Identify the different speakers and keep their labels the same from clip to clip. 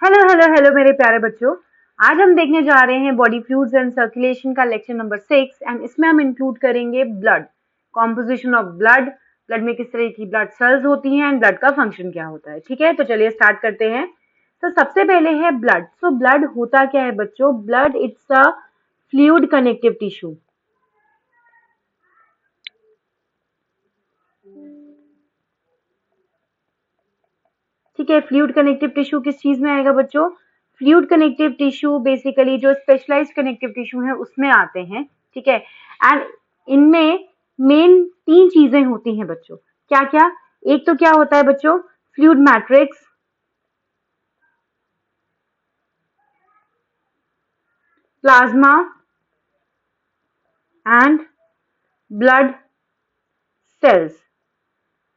Speaker 1: Hello hello hello मेरे प्यारे बच्चों। आज हम देखने जा रहे हैं बॉडी फ्लूइड्स एंड सर्कुलेशन का लेक्चर नंबर 6 एंड इसमें हम इंक्लूड करेंगे blood, composition of blood, blood में किस तरह की ब्लड सेल्स होती हैं एंड ब्लड का फंक्शन क्या होता है। ठीक है, तो चलिए स्टार्ट करते हैं। तो सबसे पहले है ब्लड। सो ब्लड होता क्या है बच्चों? Blood it's a fluid connective tissue. ठीक है, फ्लूइड कनेक्टिव टिश्यू किस चीज में आएगा बच्चों? फ्लूइड कनेक्टिव टिश्यू बेसिकली जो स्पेशलाइज्ड कनेक्टिव टिश्यू है उसमें आते हैं। ठीक है, एंड इनमें मेन 3 चीजें होती हैं बच्चों। क्या क्या? एक तो क्या होता है बच्चों? Fluid matrix, plasma and blood cells.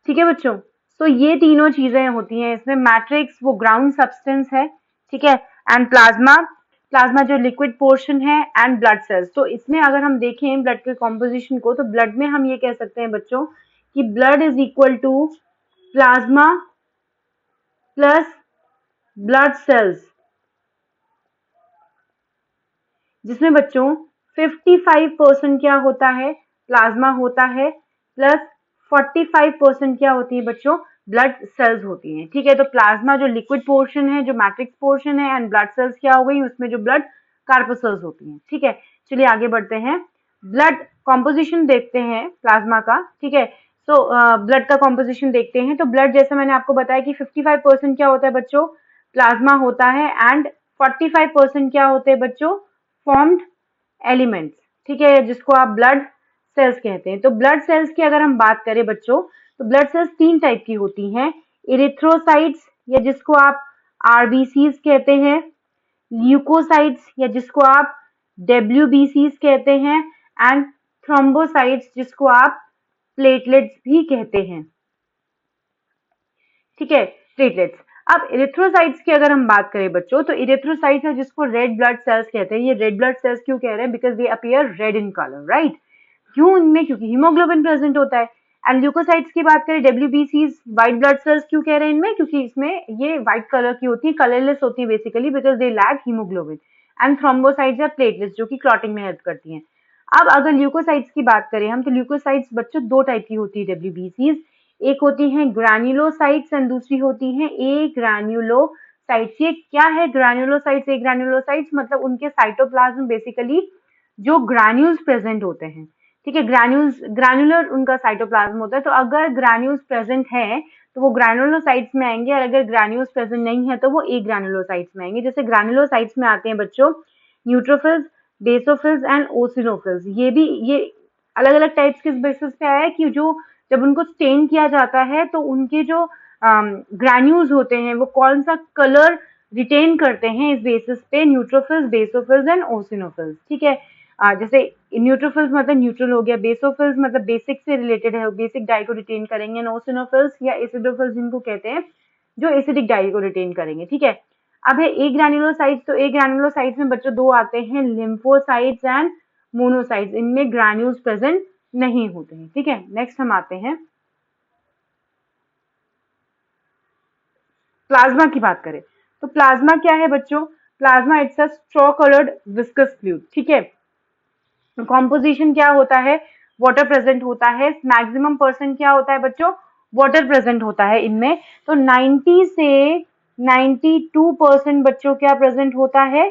Speaker 1: ठीक है बच्चों, तो ये तीनों चीजें होती हैं इसमें। मैट्रिक्स वो ग्राउंड सब्सटेंस है, ठीक है, एंड प्लाज्मा, प्लाज्मा जो लिक्विड पोर्शन है, एंड ब्लड सेल्स। तो इसमें अगर हम देखें ब्लड के कॉम्पोजिशन को, तो ब्लड में हम ये कह सकते हैं बच्चों कि blood is equal to plasma plus blood cells, जिसमें बच्चों 55% क्या होता है? प्लाज्मा होता है, प्लस 45% क्या होती है बच्चों? ब्लड सेल्स होती हैं। ठीक है, तो प्लाज्मा जो लिक्विड पोर्शन है, जो मैट्रिक्स पोर्शन है, एंड ब्लड सेल्स क्या हो गई? उसमें जो ब्लड कार्पोसेल्स होती हैं। ठीक है, चलिए आगे बढ़ते हैं। ब्लड कॉम्पोजिशन देखते हैं प्लाज्मा का। ठीक है, तो ब्लड का कॉम्पोजिशन देखते हैं। तो ब्लड जैसे मैंने आपको बताया कि 55% क्या होता है बच्चों? प्लाज्मा होता है, एंड 45% क्या होते हैं बच्चों? Formed elements. ठीक है, जिसको आप ब्लड सेल्स कहते हैं। तो ब्लड सेल्स की अगर हम बात करें बच्चों, तो ब्लड सेल्स 3 टाइप की होती हैं। इरिथ्रोसाइट्स या जिसको आप आरबीसीज कहते हैं, ल्यूकोसाइट्स या जिसको आप डब्ल्यूबीसीज कहते हैं, एंड थ्रोम्बोसाइट्स जिसको आप प्लेटलेट्स भी कहते हैं। ठीक है, प्लेटलेट्स। अब इरिथ्रोसाइट्स की अगर हम बात करें बच्चों, तो इरिथ्रोसाइट्स है जिसको रेड ब्लड सेल्स कहते हैं। ये रेड ब्लड सेल्स क्यों कह रहे हैं? Because they appear red in colour, right? क्यों इनमें? क्योंकि हीमोग्लोबिन प्रेजेंट होता है। एंड ल्यूकोसाइट्स की बात करें, डब्ल्यूबीसीज, व्हाइट ब्लड सेल्स क्यों कह रहे हैं इनमें? क्योंकि इसमें ये व्हाइट कलर की होती है, कलरलेस होती है basically, because they lack haemoglobin. And thrombocytes या प्लेटलेट्स जो कि क्लॉटिंग में हेल्प करती हैं। अब अगर ल्यूकोसाइट्स की बात करें हम, तो ल्यूकोसाइट्स बच्चों 2 टाइप की होती है डब्ल्यूबीसीज। एक होती हैं ग्रैन्युलोसाइट्स एंड दूसरी होती हैं ए ग्रैन्युलोसाइट्स। ये क्या है ग्रैन्युलोसाइट्स? ए ग्रैन्युलोसाइट्स मतलब उनके साइटोप्लाज्म बेसिकली जो ग्रैन्यूल्स प्रेजेंट होते हैं। ठीक है, ग्रैन्यूल्स, ग्रैन्युलर उनका साइटोप्लाज्म होता है। तो अगर ग्रैन्यूल्स प्रेजेंट है तो वो ग्रैन्युलोसाइट्स में आएंगे, और अगर ग्रैन्यूल्स प्रेजेंट नहीं है तो वो ए ग्रैन्युलोसाइट्स में आएंगे। जैसे ग्रैन्युलोसाइट्स में आते हैं बच्चों न्यूट्रोफिल्स, बेसोफिल्स एंड ओसिनोफिल्स। ये अलग अलग टाइप्स किस बेसिस पे आया है कि जो जब उनको स्टेन किया जाता है तो उनके जो ग्रैन्यूल्स होते हैं वो कौन सा कलर रिटेन करते हैं, इस बेसिस पे न्यूट्रोफिल्स, बेसोफिल्स एंड ओसिनोफिल्स। ठीक है, जैसे न्यूट्रोफिल्स मतलब न्यूट्रल हो गया, बेसोफिल्स मतलब बेसिक से रिलेटेड है, बेसिक डाई को रिटेन करेंगे, एंड ओसिनोफिल्स या एसिडोफिल्स जिनको कहते हैं जो एसिडिक डाई को रिटेन करेंगे। ठीक है, अब है ए ग्रैन्युलोसाइट्स। तो ए ग्रैन्युलोसाइट्स में बच्चों 2 आते हैं, लिम्फोसाइट्स एंड मोनोसाइट्स। इनमें ग्रैन्यूल्स प्रेजेंट नहीं होते हैं। ठीक है, नेक्स्ट हम आते हैं प्लाज्मा की बात करें। तो प्लाज्मा क्या है बच्चों? Plasma it's a straw coloured viscous fluid. ठीक है, कॉम्पोजिशन क्या होता है? वाटर प्रेजेंट होता है। मैक्सिमम परसेंट क्या होता है बच्चों? वाटर प्रेजेंट होता है इनमें। तो 90 से 92% बच्चों क्या प्रेजेंट होता है?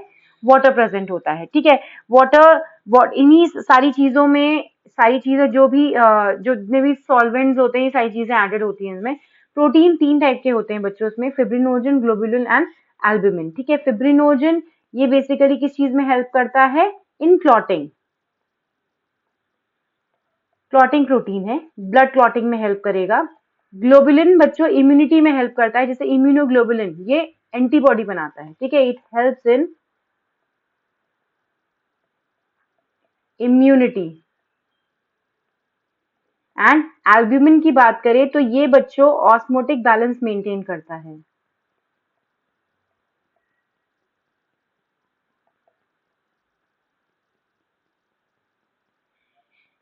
Speaker 1: वाटर प्रेजेंट होता है। ठीक है, वाटर इन्हीं सारी चीजों में, सारी चीजें जो भी जो जितने भी सॉल्वेंट्स होते हैं, ये सारी चीजें एडेड होती हैं इसमें। प्रोटीन 3 टाइप के होते हैं बच्चों इसमें, फिब्रिनोजन, ग्लोबुलिन एंड एल्बुमिन। ठीक है, फिब्रिनोजन ये बेसिकली किस चीज में हेल्प करता है? इन क्लॉटिंग, क्लॉटिंग प्रोटीन है, ब्लड क्लॉटिंग में हेल्प करेगा। ग्लोबुलिन बच्चों इम्यूनिटी में हेल्प करता है, जैसे इम्यूनोग्लोबुलिन ये एंटीबॉडी बनाता है। ठीक है, it helps in immunity. And albumin की बात करें तो ये बच्चों ऑस्मोटिक बैलेंस मेंटेन करता है।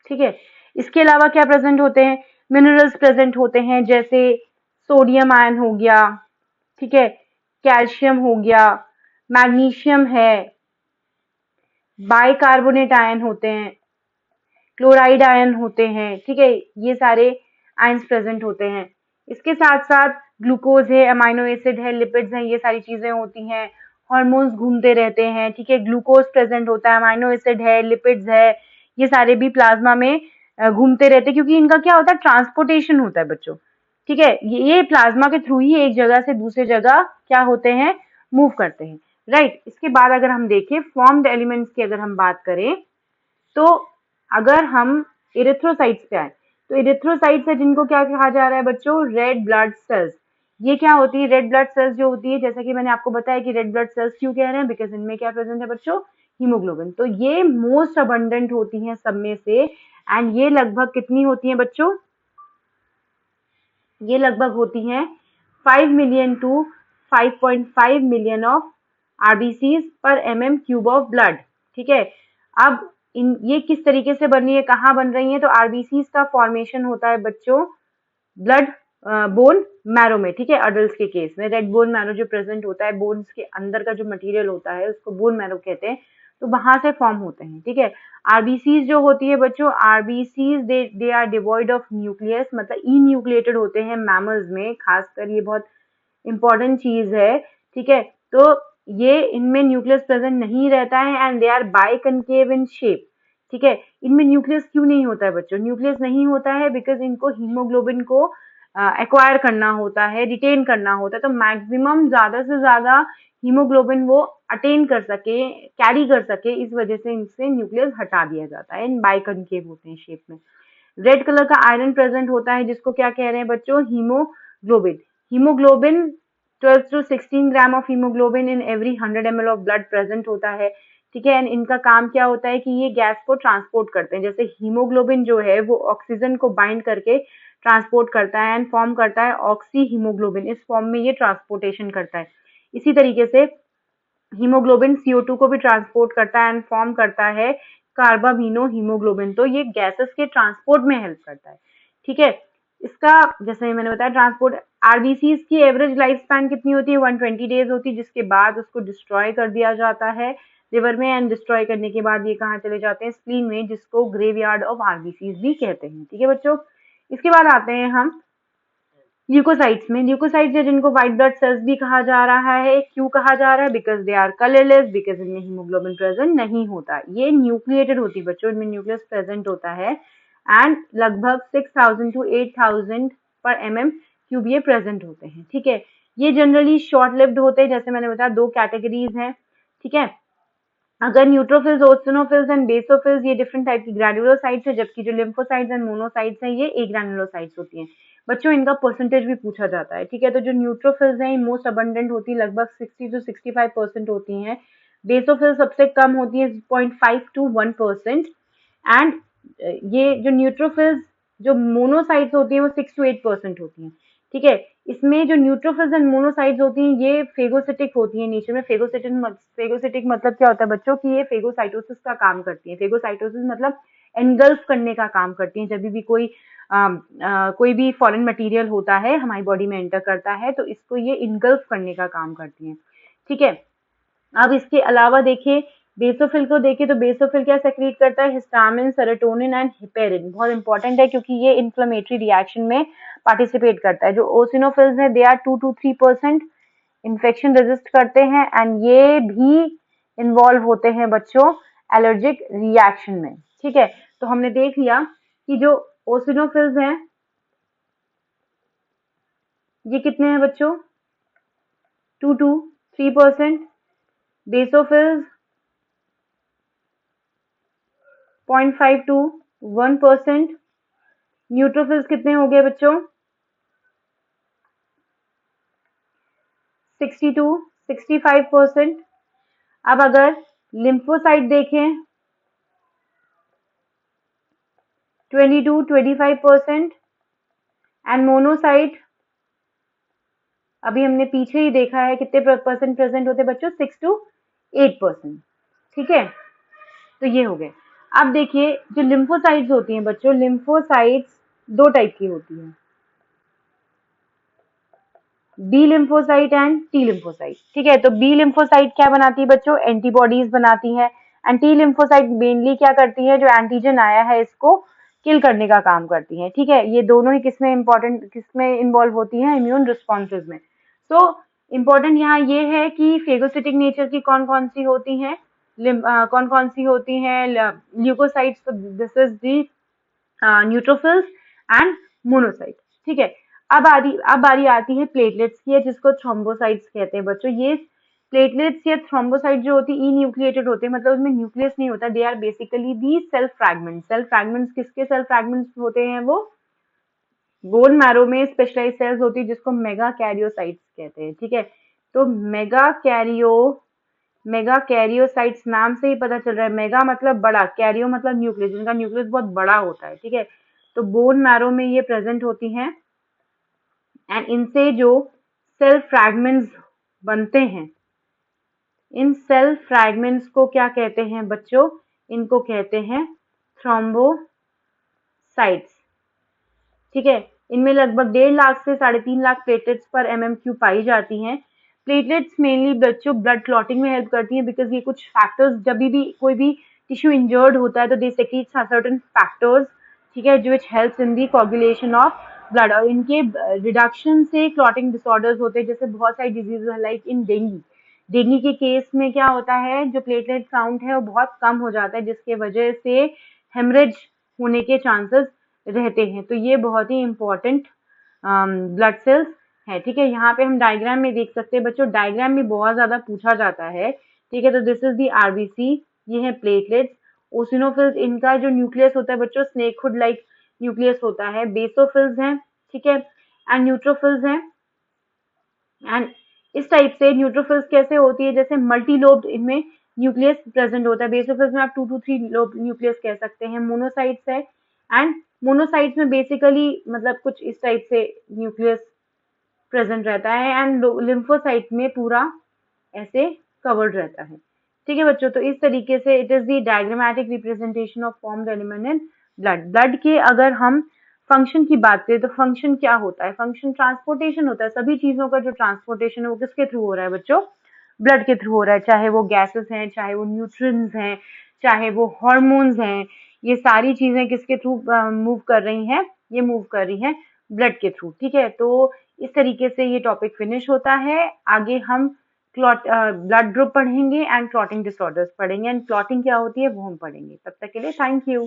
Speaker 1: ठीक है, इसके अलावा क्या प्रेजेंट होते हैं? मिनरल्स प्रेजेंट होते हैं, जैसे सोडियम आयन हो गया, ठीक है, कैल्शियम हो गया, मैग्नीशियम है, बाइकार्बोनेट आयन होते हैं, क्लोराइड आयन होते हैं, ठीक है, ये सारे आयंस प्रेजेंट होते हैं। इसके साथ साथ ग्लूकोज है, अमाइनो एसिड है, लिपिड्स हैं, ये सारी चीजें होती हैं। हॉर्मोन्स घूमते रहते हैं, ठीक है, ग्लूकोज प्रेजेंट होता है, अमाइनो एसिड है, लिपिड्स है, ये सारे भी प्लाज्मा में घूमते रहते हैं, क्योंकि इनका क्या होता है, ट्रांसपोर्टेशन होता है बच्चों, ठीक है, ये प्लाज्मा के थ्रू ही एक जगह से दूसरे जगह क्या होते हैं, मूव करते हैं, राइट। इसके बाद अगर हम देखें फॉर्म्ड एलिमेंट्स की अगर हम बात करें, तो अगर हम इरिथ्रोसाइट्स पे आए, तो इरिथ्रोसाइट्स है जिनको क्या कहा जा रहा है बच्चों, रेड ब्लड सेल्स। ये क्या होती है, रेड ब्लड सेल्स जो होती है, जैसा कि मैंने आपको बताया कि रेड ब्लड सेल्स क्यों कह रहे हैं, बिकॉज इनमें क्या प्रेजेंट है बच्चों, हीमोग्लोबिन। तो ये मोस्ट अबंडेंट होती हैं सब में से, एंड ये लगभग कितनी होती हैं बच्चों, ये लगभग होती हैं 5 million to 5.5 million of RBCs per mm³ of blood, ठीक है। अब ये किस तरीके से बन रही है, कहाँ बन रही है, तो आरबीसीज का फॉर्मेशन होता है बच्चों ब्लड बोन मैरो में, ठीक है, अडल्ट के केस में रेड बोन मैरो जो प्रेजेंट होता है, बोन्स के अंदर का जो मटेरियल होता है उसको बोन मैरो कहते हैं, तो वहां से फॉर्म होते हैं, ठीक है। आरबीसीज जो होती है बच्चों, RBCs they are devoid of nucleus, मतलब ई न्यूक्लिएटेड होते हैं मैमल्स में, खासकर ये बहुत इंपॉर्टेंट चीज है, ठीक है। तो ये इनमें न्यूक्लियस प्रेजेंट नहीं रहता है, and they are biconcave in shape, ठीक है। इनमें न्यूक्लियस क्यों नहीं होता है बच्चों, न्यूक्लियस नहीं होता है बिकॉज इनको हीमोग्लोबिन को एक्वायर करना होता है, रिटेन करना होता है, तो मैक्सिमम ज्यादा से ज्यादा हीमोग्लोबिन वो अटेन कर सके, कैरी कर सके, इस वजह से इनसे न्यूक्लियस हटा दिया जाता है, इन बाइकनकेव होते हैं शेप में। रेड कलर का आयरन प्रेजेंट होता है जिसको क्या कह रहे हैं बच्चों, haemoglobin. Haemoglobin 12 to 16 gram of haemoglobin in every 100 ml of blood present होता है, ठीक है। एंड इनका काम क्या होता है कि ये गैस को ट्रांसपोर्ट करते हैं, जैसे हीमोग्लोबिन जो है वो ऑक्सीजन को बाइंड करके ट्रांसपोर्ट करता है एंड फॉर्म करता है ऑक्सी हीमोग्लोबिन, इस फॉर्म में ये ट्रांसपोर्टेशन करता है। इसी तरीके से हीमोग्लोबिन CO2 को भी ट्रांसपोर्ट करता है एंड फॉर्म करता है कार्बामीनो हीमोग्लोबिन, तो ये गैसेस के ट्रांसपोर्ट में हेल्प करता है, ठीक है। इसका जैसे मैंने बताया ट्रांसपोर्ट, आरबीसीज की एवरेज लाइफ स्पैन कितनी होती है, 120 डेज होती है, जिसके बाद उसको डिस्ट्रॉय कर दिया जाता है लिवर में, एंड डिस्ट्रॉय करने के बाद ये कहाँ चले जाते हैं, स्प्लीन में, जिसको ग्रेवयार्ड ऑफ आरबीसीज भी कहते हैं, ठीक है बच्चों। इसके बाद आते हैं हम ल्यूकोसाइट्स में। ल्यूकोसाइट्स है जिनको व्हाइट ब्लड सेल्स भी कहा जा रहा है, क्यों कहा जा रहा है, because they are colourless, because इनमें हीमोग्लोबिन प्रेजेंट नहीं होता, ये न्यूक्लिएटेड होती है बच्चों, इनमें न्यूक्लियस प्रेजेंट होता है, एंड लगभग 6000 to 8000 पर mm³ ये प्रेजेंट होते हैं, ठीक है। ये जनरली शॉर्ट लिव्ड होते हैं, जैसे मैंने बताया दो कैटेगरीज हैं, ठीक है। अगर न्यूट्रोफिल्स, ओसिनोफिल्स एंड बेसोफिल्स ये डिफरेंट टाइप की ग्रैन्युलोसाइट्स है, जबकि जो लिम्फोसाइट्स एंड मोनोसाइट्स हैं ये एग्रैन्युलोसाइट्स होती हैं। बच्चों इनका परसेंटेज भी पूछा जाता है, ठीक है। तो जो न्यूट्रोफिल्स हैं मोस्ट अबंडेंट होती है, लगभग 60 to 65% होती हैं। बेसोफिल सबसे कम होती है 0.5 to 1%, एंड ये जो न्यूट्रोफिल्स, जो मोनोसाइट्स होती हैं वो 6 to 8% होती हैं, ठीक है। इसमें जो न्यूट्रोफिल्स एंड मोनोसाइट्स होती हैं ये फेगोसिटिक होती हैं नेचर में। फेगोसिटिक मतलब क्या होता है बच्चों की ये फेगोसाइटोसिस का काम करती है। फेगोसाइटोसिस मतलब एनगल्फ करने का काम करती है, जब भी कोई भी फॉरेन मटेरियल होता है हमारी बॉडी में एंटर करता है तो इसको ये इनगल्फ करने का काम करती है, ठीक है। अब इसके अलावा देखिए बेसोफिल को देखिए, तो बेसोफिल क्या सेक्रेट करता है, हिस्टामिन, सेरोटोनिन एंड हिपेरिन, बहुत इंपॉर्टेंट है क्योंकि ये इन्फ्लेमेटरी रिएक्शन में पार्टिसिपेट करता है। जो ओसिनोफिल्स है they are 2 to 3% infection resist करते हैं, एंड ये भी इन्वॉल्व होते हैं बच्चों एलर्जिक रिएक्शन में, ठीक है। तो हमने देख लिया कि जो ओसिनोफिल्स हैं ये कितने हैं बच्चों, 2 to 3%, बेसोफिल्स 0.5 to 1%, न्यूट्रोफिल्स कितने हो गए बच्चों, 60 to 65%। अब अगर लिम्फोसाइट देखें 20 to 25%, एंड मोनोसाइट अभी हमने पीछे ही देखा है कितने परसेंट प्रेजेंट होते हैं बच्चों, 6 to 8%, ठीक है। तो ये हो गए। अब देखिए जो लिम्फोसाइट्स होती हैं बच्चों, लिम्फोसाइट्स दो टाइप की होती हैं, B lymphocyte and T lymphocyte. ठीक है, तो बी लिम्फोसाइट क्या बनाती है बच्चों, एंटीबॉडीज बनाती है, एंड टी लिम्फोसाइट मेनली क्या करती है, जो एंटीजन आया है इसको किल करने का काम करती है। ठीक है, ये दोनों ही किसमें इंपॉर्टेंट, किसमें इन्वॉल्व होती हैं, इम्यून रिस्पॉन्सेज में। तो इम्पोर्टेंट यहाँ ये है कि फेगोसिटिक नेचर की कौन कौन सी होती हैं, कौन कौन सी होती हैं, leucocytes, this is the neutrophils and monocyte. ठीक है, अब बारी आती है प्लेटलेट्स की, जिसको थ्रोम्बोसाइट्स कहते हैं बच्चों। ये प्लेटलेट्स या थ्रोम्बोसाइट जो होती है, ई न्यूक्लिएटेड होते हैं, मतलब उसमें न्यूक्लियस नहीं होता, they are basically the cell fragments. Cell fragments किसके सेल्फ फ्रैगमेंट्स होते हैं, वो बोन मैरो में स्पेशलाइज सेल्स होती है, जिसको मेगा कैरियोसाइट्स कहते हैं। ठीक है, तो मेगा कैरियोसाइट्स नाम से ही पता चल रहा है, मेगा मतलब बड़ा, कैरियो मतलब न्यूक्लियस, जिनका न्यूक्लियस बहुत बड़ा होता है। ठीक है, तो बोन मैरो में ये प्रेजेंट होती हैं, एंड इनसे जो सेल फ्रैगमेंट्स बनते हैं, इन सेल फ्रैगमेंट्स को क्या कहते हैं बच्चों, इनको कहते हैं थ्रोम्बोसाइट्स। ठीक है, इनमें लगभग 1.5 लाख से 3.5 लाख प्लेटलेट्स पर MMQ पाई जाती हैं। प्लेटलेट्स मेनली बच्चों ब्लड क्लॉटिंग में हेल्प करती हैं, बिकॉज ये कुछ फैक्टर्स, जब भी कोई भी टिश्यू इंजर्ड होता है तो दे सेक्रीट सर्टेन फैक्टर्स, ठीक है, जो which helps in the coagulation of blood, और इनके रिडक्शन से क्लॉटिंग डिसऑर्डर्स होते हैं, जैसे बहुत सारी डिजीज है, लाइक इन डेंगू। डेंगू के केस में क्या होता है, जो प्लेटलेट काउंट है वो बहुत कम हो जाता है, जिसके वजह से हेमरेज होने के चांसेस रहते हैं। तो ये बहुत ही इंपॉर्टेंट ब्लड सेल्स है। ठीक है, यहाँ पे हम डायग्राम में देख सकते हैं बच्चों, डायग्राम में बहुत ज्यादा पूछा जाता है। ठीक है, तो दिस इज दी आरबीसी, ये है प्लेटलेट्स। ओसिनोफिल्स, इनका जो न्यूक्लियस होता है बच्चों, स्नेकहुड लाइक न्यूक्लियस होता है। बेसोफिल्स हैं, ठीक है, एंड न्यूट्रोफिल्स हैं। एंड इस टाइप से न्यूट्रोफिल्स कैसे होती है, जैसे मल्टी लोब्ड इनमें न्यूक्लियस प्रेजेंट होता है। बेसोफिल्स में आप 2 to 3 लोब न्यूक्लियस कह सकते हैं। मोनोसाइट्स है, एंड मोनोसाइट्स में बेसिकली मतलब कुछ इस टाइप से न्यूक्लियस प्रेजेंट रहता है, एंड लिम्फोसाइट में पूरा ऐसे कवर्ड रहता है। ठीक है बच्चों, तो इस तरीके से it is the diagrammatic representation of formed element in blood. Blood के अगर हम फंक्शन की बात करें तो फंक्शन क्या होता है, फंक्शन ट्रांसपोर्टेशन होता है। सभी चीजों का जो ट्रांसपोर्टेशन है वो किसके थ्रू हो रहा है बच्चों, ब्लड के थ्रू हो रहा है, चाहे वो गैसेस हैं, चाहे वो न्यूट्रिएंट्स हैं, चाहे वो हार्मोन्स हैं, ये सारी चीजें किसके थ्रू मूव कर रही हैं, ये मूव कर रही हैं ब्लड के थ्रू। ठीक है, तो इस तरीके से ये टॉपिक फिनिश होता है। आगे हम ब्लड ग्रुप पढ़ेंगे एंड क्लॉटिंग डिसऑर्डर्स पढ़ेंगे, एंड क्लॉटिंग क्या होती है वो हम पढ़ेंगे। तब तक के लिए थैंक यू।